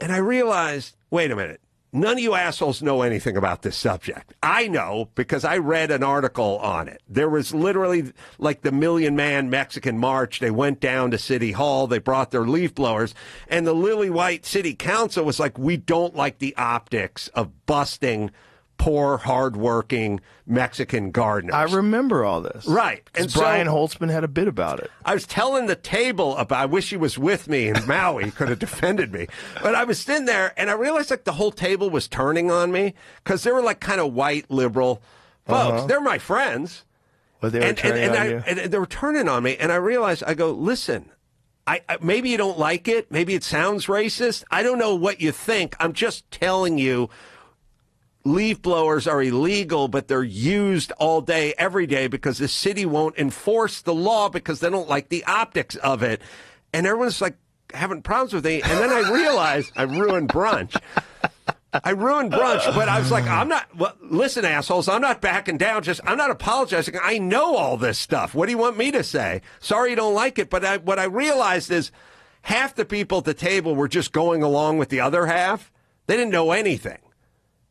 And I realized, wait a minute, none of you assholes know anything about this subject. I know because I read an article on it. There was literally like the Million Man Mexican March. They went down to City Hall. They brought their leaf blowers. And the Lily White City Council was like, we don't like the optics of busting poor, hardworking Mexican gardeners. I remember all this. Right. And Brian Holtzman had a bit about it. I was telling the table about, I wish he was with me in Maui, he could have defended me. But I was sitting there and I realized like the whole table was turning on me because they were like kind of white liberal folks. They're my friends. But they were turning on you? And they were turning on me. And I realized, I go, listen, I maybe you don't like it. Maybe it sounds racist. I don't know what you think. I'm just telling you, leaf blowers are illegal, but they're used all day, every day, because the city won't enforce the law because they don't like the optics of it. And everyone's like having problems with me. And then I realized I ruined brunch. But I was like, listen, assholes, I'm not backing down. I'm not apologizing. I know all this stuff. What do you want me to say? Sorry you don't like it. But what I realized is half the people at the table were just going along with the other half. They didn't know anything.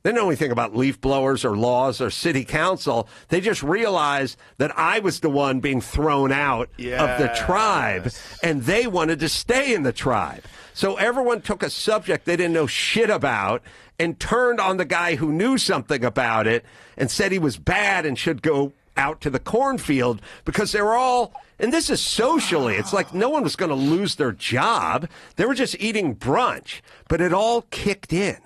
They didn't know anything about leaf blowers or laws or city council. They just realized that I was the one being thrown out of the tribe, and they wanted to stay in the tribe. So everyone took a subject they didn't know shit about and turned on the guy who knew something about it and said he was bad and should go out to the cornfield because they were all, and this is socially, it's like no one was going to lose their job. They were just eating brunch, but it all kicked in.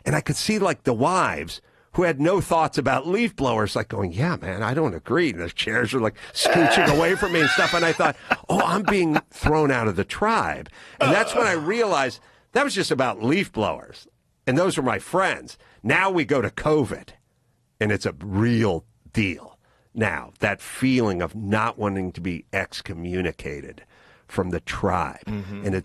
And I could see, like, the wives who had no thoughts about leaf blowers, like, going, yeah, man, I don't agree. And the chairs were, like, scooching away from me and stuff. And I thought, I'm being thrown out of the tribe. And that's when I realized that was just about leaf blowers. And those were my friends. Now we go to COVID, and it's a real deal. Now, that feeling of not wanting to be excommunicated from the tribe. And it's